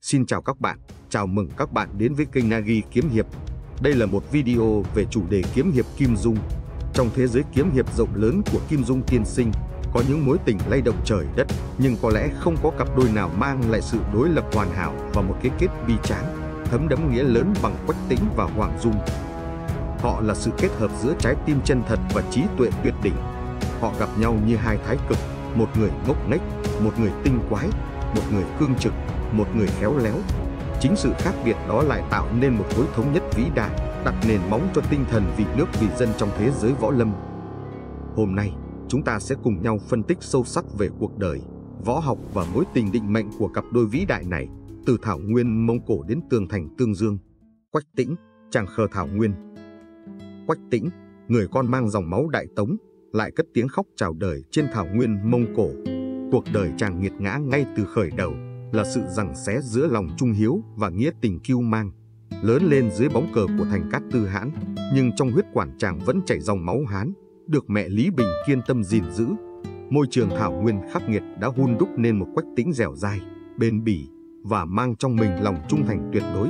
Xin chào các bạn, chào mừng các bạn đến với kênh Nagi Kiếm Hiệp. Đây là một video về chủ đề kiếm hiệp Kim Dung. Trong thế giới kiếm hiệp rộng lớn của Kim Dung tiên sinh, có những mối tình lay động trời đất, nhưng có lẽ không có cặp đôi nào mang lại sự đối lập hoàn hảo và một cái kết bi tráng, thấm đẫm nghĩa lớn bằng Quách Tĩnh và Hoàng Dung. Họ là sự kết hợp giữa trái tim chân thật và trí tuệ tuyệt đỉnh. Họ gặp nhau như hai thái cực, một người ngốc nghếch, một người tinh quái, một người cương trực, một người khéo léo. Chính sự khác biệt đó lại tạo nên một khối thống nhất vĩ đại, đặt nền móng cho tinh thần vì nước vì dân trong thế giới võ lâm. Hôm nay, chúng ta sẽ cùng nhau phân tích sâu sắc về cuộc đời, võ học và mối tình định mệnh của cặp đôi vĩ đại này, từ thảo nguyên Mông Cổ đến tường thành Tương Dương. Quách Tĩnh, chàng khờ thảo nguyên. Quách Tĩnh, người con mang dòng máu Đại Tống, lại cất tiếng khóc chào đời trên thảo nguyên Mông Cổ. Cuộc đời chàng nghiệt ngã ngay từ khởi đầu, là sự giằng xé giữa lòng trung hiếu và nghĩa tình kiêu mang. Lớn lên dưới bóng cờ của thành Cát Tư Hãn, nhưng trong huyết quản chàng vẫn chảy dòng máu Hán, được mẹ Lý Bình kiên tâm gìn giữ. Môi trường thảo nguyên khắc nghiệt đã hun đúc nên một Quách Tĩnh dẻo dai, bền bỉ và mang trong mình lòng trung thành tuyệt đối.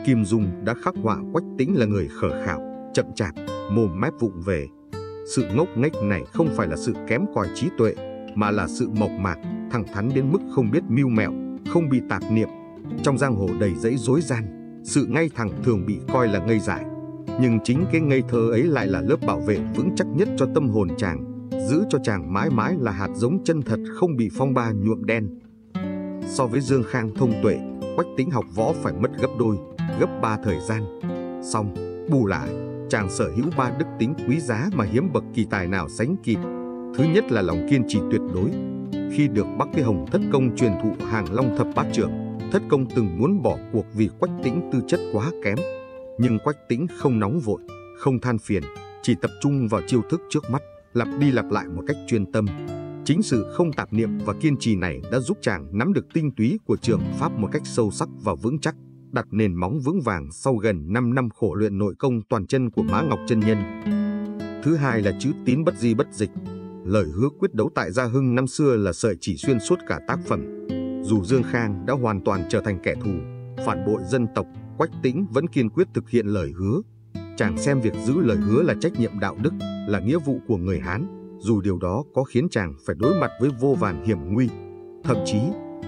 Kim Dung đã khắc họa Quách Tĩnh là người khờ khạo, chậm chạp, mồm mép vụng về. Sự ngốc nghếch này không phải là sự kém cỏi trí tuệ, mà là sự mộc mạc, thẳng thắn đến mức không biết mưu mẹo, không bị tạp niệm. Trong giang hồ đầy rẫy rối gian, sự ngay thẳng thường bị coi là ngây dại. Nhưng chính cái ngây thơ ấy lại là lớp bảo vệ vững chắc nhất cho tâm hồn chàng, giữ cho chàng mãi mãi là hạt giống chân thật không bị phong ba nhuộm đen. So với Dương Khang thông tuệ, Quách Tĩnh học võ phải mất gấp đôi, gấp 3 thời gian. Song bù lại, chàng sở hữu 3 đức tính quý giá mà hiếm bậc kỳ tài nào sánh kịp. Thứ nhất là lòng kiên trì tuyệt đối. Khi được Bắc Cái Hồng Thất Công truyền thụ Hàng Long Thập Bát Trưởng, Thất Công từng muốn bỏ cuộc vì Quách Tĩnh tư chất quá kém. Nhưng Quách Tĩnh không nóng vội, không than phiền, chỉ tập trung vào chiêu thức trước mắt, lặp đi lặp lại một cách chuyên tâm. Chính sự không tạp niệm và kiên trì này đã giúp chàng nắm được tinh túy của trường pháp một cách sâu sắc và vững chắc, đặt nền móng vững vàng sau gần 5 năm khổ luyện nội công toàn chân của Mã Ngọc chân nhân. Thứ hai là chữ tín bất di bất dịch. Lời hứa quyết đấu tại Gia Hưng năm xưa là sợi chỉ xuyên suốt cả tác phẩm. Dù Dương Khang đã hoàn toàn trở thành kẻ thù, phản bội dân tộc, Quách Tĩnh vẫn kiên quyết thực hiện lời hứa. Chàng xem việc giữ lời hứa là trách nhiệm đạo đức, là nghĩa vụ của người Hán, dù điều đó có khiến chàng phải đối mặt với vô vàn hiểm nguy. Thậm chí,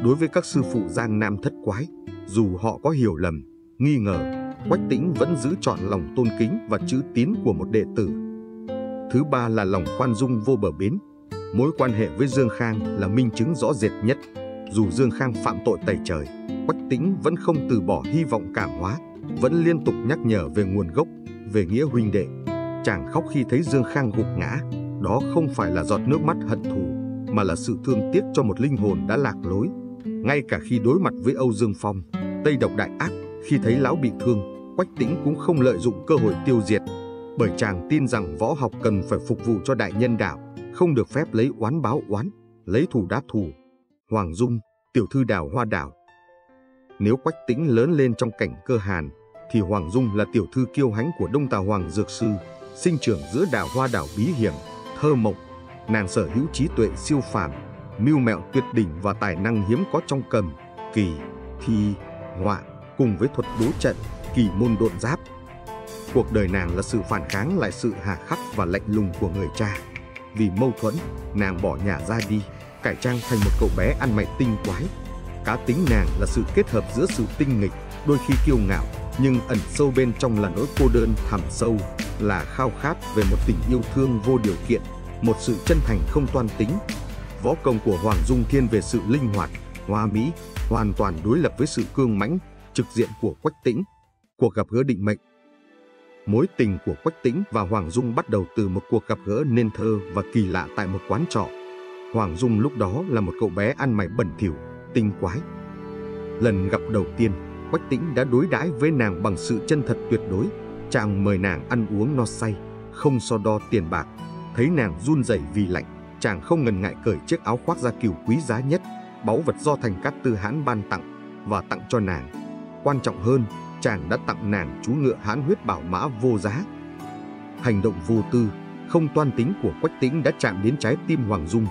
đối với các sư phụ Giang Nam thất quái, dù họ có hiểu lầm, nghi ngờ, Quách Tĩnh vẫn giữ trọn lòng tôn kính và chữ tín của một đệ tử. Thứ ba là lòng khoan dung vô bờ bến. Mối quan hệ với Dương Khang là minh chứng rõ rệt nhất. Dù Dương Khang phạm tội tày trời, Quách Tĩnh vẫn không từ bỏ hy vọng cảm hóa, vẫn liên tục nhắc nhở về nguồn gốc, về nghĩa huynh đệ. Chàng khóc khi thấy Dương Khang gục ngã, đó không phải là giọt nước mắt hận thù, mà là sự thương tiếc cho một linh hồn đã lạc lối. Ngay cả khi đối mặt với Âu Dương Phong, Tây Độc đại ác, khi thấy lão bị thương, Quách Tĩnh cũng không lợi dụng cơ hội tiêu diệt, bởi chàng tin rằng võ học cần phải phục vụ cho đại nhân đạo, không được phép lấy oán báo oán, lấy thù đáp thù. Hoàng Dung, tiểu thư Đào Hoa Đảo. Nếu Quách Tĩnh lớn lên trong cảnh cơ hàn, thì Hoàng Dung là tiểu thư kiêu hãnh của Đông Tà Hoàng Dược Sư, sinh trưởng giữa Đào Hoa Đảo bí hiểm, thơ mộng. Nàng sở hữu trí tuệ siêu phàm, mưu mẹo tuyệt đỉnh và tài năng hiếm có trong cầm, kỳ, thi, họa, cùng với thuật đối trận, kỳ môn độn giáp. Cuộc đời nàng là sự phản kháng lại sự hà khắc và lạnh lùng của người cha. Vì mâu thuẫn, nàng bỏ nhà ra đi, cải trang thành một cậu bé ăn mày tinh quái. Cá tính nàng là sự kết hợp giữa sự tinh nghịch, đôi khi kiêu ngạo, nhưng ẩn sâu bên trong là nỗi cô đơn thẳm sâu, là khao khát về một tình yêu thương vô điều kiện, một sự chân thành không toan tính. Võ công của Hoàng Dung thiên về sự linh hoạt, hoa mỹ, hoàn toàn đối lập với sự cương mãnh, trực diện của Quách Tĩnh. Cuộc gặp gỡ định mệnh. Mối tình của Quách Tĩnh và Hoàng Dung bắt đầu từ một cuộc gặp gỡ nên thơ và kỳ lạ tại một quán trọ. Hoàng Dung lúc đó là một cậu bé ăn mày bẩn thỉu, tinh quái. Lần gặp đầu tiên, Quách Tĩnh đã đối đãi với nàng bằng sự chân thật tuyệt đối. Chàng mời nàng ăn uống no say, không so đo tiền bạc. Thấy nàng run rẩy vì lạnh, chàng không ngần ngại cởi chiếc áo khoác da cừu quý giá nhất, báu vật do thành Cát Tư Hãn ban tặng, và tặng cho nàng. Quan trọng hơn, chàng đã tặng nàng chú ngựa Hán huyết bảo mã vô giá. Hành động vô tư, không toan tính của Quách Tĩnh đã chạm đến trái tim Hoàng Dung.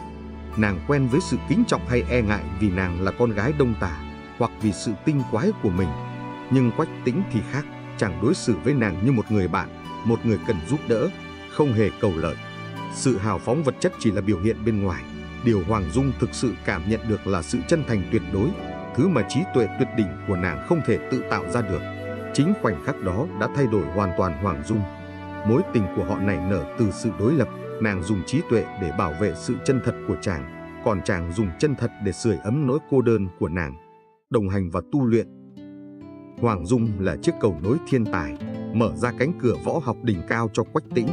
Nàng quen với sự kính trọng hay e ngại vì nàng là con gái Đông Tà, hoặc vì sự tinh quái của mình. Nhưng Quách Tĩnh thì khác, chàng đối xử với nàng như một người bạn, một người cần giúp đỡ, không hề cầu lợi. Sự hào phóng vật chất chỉ là biểu hiện bên ngoài. Điều Hoàng Dung thực sự cảm nhận được là sự chân thành tuyệt đối, thứ mà trí tuệ tuyệt đỉnh của nàng không thể tự tạo ra được. Chính khoảnh khắc đó đã thay đổi hoàn toàn Hoàng Dung. Mối tình của họ nảy nở từ sự đối lập. Nàng dùng trí tuệ để bảo vệ sự chân thật của chàng, còn chàng dùng chân thật để sưởi ấm nỗi cô đơn của nàng, đồng hành và tu luyện. Hoàng Dung là chiếc cầu nối thiên tài, mở ra cánh cửa võ học đỉnh cao cho Quách Tĩnh.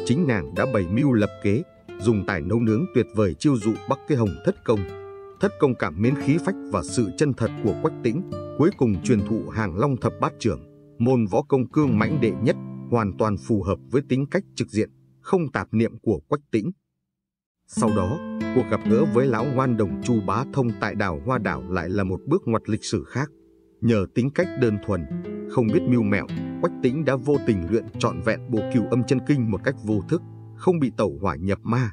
Chính nàng đã bày mưu lập kế, dùng tài nấu nướng tuyệt vời chiêu dụ Bắc Cái Hồng Thất Công. Thất Công cảm mến khí phách và sự chân thật của Quách Tĩnh, cuối cùng truyền thụ Hàng Long Thập Bát Chưởng, môn võ công cương mãnh đệ nhất, hoàn toàn phù hợp với tính cách trực diện, không tạp niệm của Quách Tĩnh. Sau đó, cuộc gặp gỡ với lão ngoan đồng Chu Bá Thông tại đảo Hoa Đảo lại là một bước ngoặt lịch sử khác. Nhờ tính cách đơn thuần, không biết mưu mẹo, Quách Tĩnh đã vô tình luyện trọn vẹn bộ Cửu Âm Chân Kinh một cách vô thức, không bị tẩu hỏa nhập ma.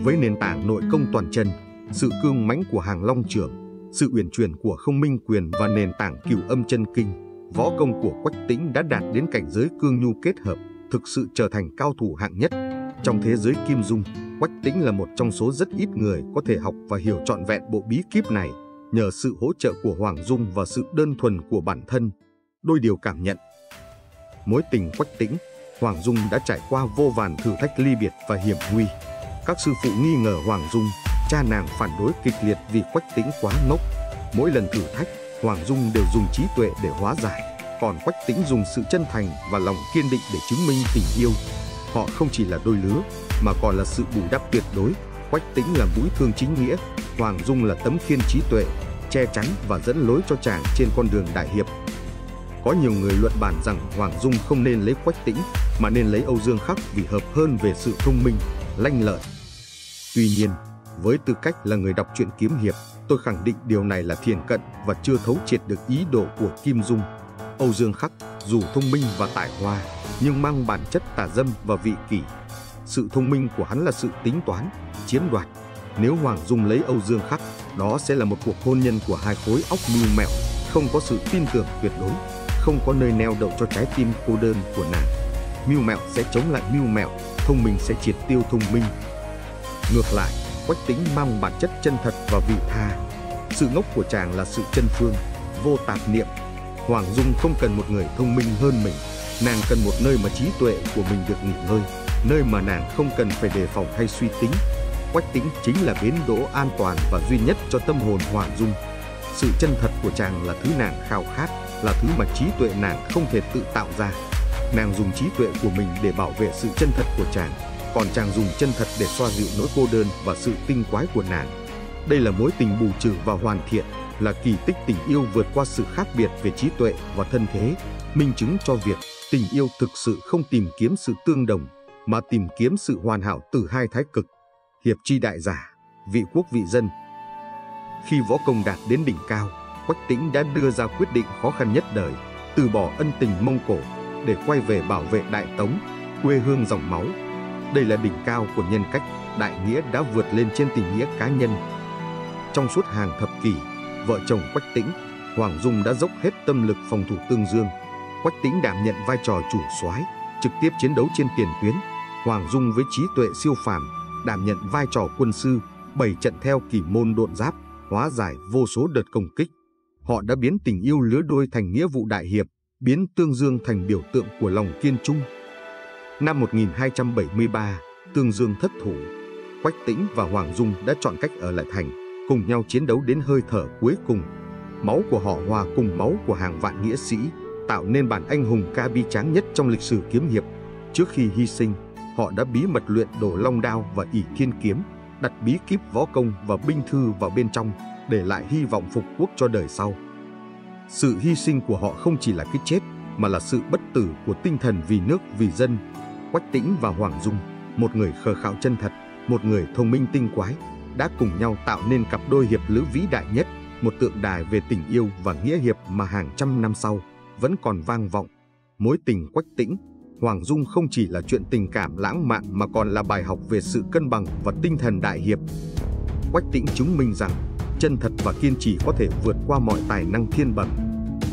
Với nền tảng nội công toàn chân, sự cương mãnh của Hàng Long Chưởng, sự uyển chuyển của Không Minh Quyền và nền tảng Cửu Âm Chân Kinh, võ công của Quách Tĩnh đã đạt đến cảnh giới cương nhu kết hợp, thực sự trở thành cao thủ hạng nhất. Trong thế giới Kim Dung, Quách Tĩnh là một trong số rất ít người có thể học và hiểu trọn vẹn bộ bí kíp này, nhờ sự hỗ trợ của Hoàng Dung và sự đơn thuần của bản thân. Đôi điều cảm nhận. Mối tình Quách Tĩnh, Hoàng Dung đã trải qua vô vàn thử thách ly biệt và hiểm nguy. Các sư phụ nghi ngờ Hoàng Dung, cha nàng phản đối kịch liệt vì Quách Tĩnh quá ngốc. Mỗi lần thử thách, Hoàng Dung đều dùng trí tuệ để hóa giải, còn Quách Tĩnh dùng sự chân thành và lòng kiên định để chứng minh tình yêu. Họ không chỉ là đôi lứa, mà còn là sự bù đắp tuyệt đối. Quách Tĩnh là mũi thương chính nghĩa, Hoàng Dung là tấm khiên trí tuệ, che chắn và dẫn lối cho chàng trên con đường đại hiệp. Có nhiều người luận bàn rằng Hoàng Dung không nên lấy Quách Tĩnh, mà nên lấy Âu Dương Khắc vì hợp hơn về sự thông minh, lanh lợi. Tuy nhiên, với tư cách là người đọc truyện kiếm hiệp, tôi khẳng định điều này là thiển cận và chưa thấu triệt được ý đồ của Kim Dung. Âu Dương Khắc dù thông minh và tài hoa, nhưng mang bản chất tà dâm và vị kỷ. Sự thông minh của hắn là sự tính toán, chiếm đoạt. Nếu Hoàng Dung lấy Âu Dương Khắc, đó sẽ là một cuộc hôn nhân của hai khối óc mưu mẹo, không có sự tin tưởng tuyệt đối, không có nơi neo đậu cho trái tim cô đơn của nàng. Mưu mẹo sẽ chống lại mưu mẹo, thông minh sẽ triệt tiêu thông minh. Ngược lại, Quách Tĩnh mang bản chất chân thật và vị tha. Sự ngốc của chàng là sự chân phương, vô tạp niệm. Hoàng Dung không cần một người thông minh hơn mình, nàng cần một nơi mà trí tuệ của mình được nghỉ ngơi, nơi mà nàng không cần phải đề phòng hay suy tính. Quách Tĩnh chính là bến đỗ an toàn và duy nhất cho tâm hồn Hoàng Dung. Sự chân thật của chàng là thứ nàng khao khát, là thứ mà trí tuệ nàng không thể tự tạo ra. Nàng dùng trí tuệ của mình để bảo vệ sự chân thật của chàng, còn chàng dùng chân thật để xoa dịu nỗi cô đơn và sự tinh quái của nàng. Đây là mối tình bù trừ và hoàn thiện, là kỳ tích tình yêu vượt qua sự khác biệt về trí tuệ và thân thế, minh chứng cho việc tình yêu thực sự không tìm kiếm sự tương đồng, mà tìm kiếm sự hoàn hảo từ hai thái cực. Hiệp chi đại giả, vị quốc vị dân. Khi võ công đạt đến đỉnh cao, Quách Tĩnh đã đưa ra quyết định khó khăn nhất đời, từ bỏ ân tình Mông Cổ để quay về bảo vệ Đại Tống, quê hương dòng máu. Đây là đỉnh cao của nhân cách, đại nghĩa đã vượt lên trên tình nghĩa cá nhân. Trong suốt hàng thập kỷ, vợ chồng Quách Tĩnh, Hoàng Dung đã dốc hết tâm lực phòng thủ Tương Dương. Quách Tĩnh đảm nhận vai trò chủ soái, trực tiếp chiến đấu trên tiền tuyến. Hoàng Dung với trí tuệ siêu phàm đảm nhận vai trò quân sư, bày trận theo kỷ môn độn giáp, hóa giải vô số đợt công kích. Họ đã biến tình yêu lứa đôi thành nghĩa vụ đại hiệp, biến Tương Dương thành biểu tượng của lòng kiên trung. Năm 1273, Tương Dương thất thủ. Quách Tĩnh và Hoàng Dung đã chọn cách ở lại thành, cùng nhau chiến đấu đến hơi thở cuối cùng. Máu của họ hòa cùng máu của hàng vạn nghĩa sĩ, tạo nên bản anh hùng ca bi tráng nhất trong lịch sử kiếm hiệp. Trước khi hy sinh, họ đã bí mật luyện Đồ Long Đao và ỷ Thiên Kiếm, đặt bí kíp võ công và binh thư vào bên trong, để lại hy vọng phục quốc cho đời sau. Sự hy sinh của họ không chỉ là cái chết, mà là sự bất tử của tinh thần vì nước vì dân. Quách Tĩnh và Hoàng Dung, một người khờ khạo chân thật, một người thông minh tinh quái, đã cùng nhau tạo nên cặp đôi hiệp lữ vĩ đại nhất, một tượng đài về tình yêu và nghĩa hiệp mà hàng trăm năm sau vẫn còn vang vọng. Mối tình Quách Tĩnh, Hoàng Dung không chỉ là chuyện tình cảm lãng mạn mà còn là bài học về sự cân bằng và tinh thần đại hiệp. Quách Tĩnh chứng minh rằng chân thật và kiên trì có thể vượt qua mọi tài năng thiên bẩm.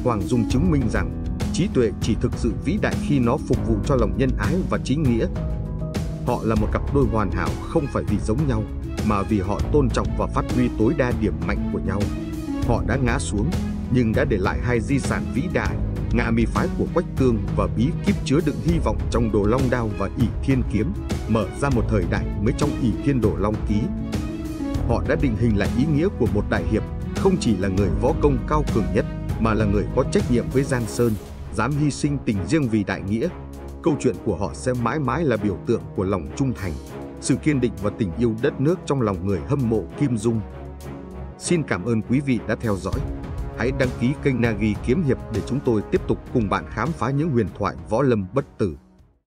Hoàng Dung chứng minh rằng trí tuệ chỉ thực sự vĩ đại khi nó phục vụ cho lòng nhân ái và chính nghĩa. Họ là một cặp đôi hoàn hảo không phải vì giống nhau, mà vì họ tôn trọng và phát huy tối đa điểm mạnh của nhau. Họ đã ngã xuống, nhưng đã để lại hai di sản vĩ đại, Ngạ Mì Phái của Quách Tương và Bí Kíp chứa đựng hy vọng trong Đồ Long Đao và Ỷ Thiên Kiếm, mở ra một thời đại mới trong Ỷ Thiên Đồ Long Ký. Họ đã định hình lại ý nghĩa của một đại hiệp, không chỉ là người võ công cao cường nhất, mà là người có trách nhiệm với Giang Sơn, dám hy sinh tình riêng vì đại nghĩa. Câu chuyện của họ sẽ mãi mãi là biểu tượng của lòng trung thành, sự kiên định và tình yêu đất nước trong lòng người hâm mộ Kim Dung. Xin cảm ơn quý vị đã theo dõi. Hãy đăng ký kênh Nagi Kiếm Hiệp để chúng tôi tiếp tục cùng bạn khám phá những huyền thoại võ lâm bất tử.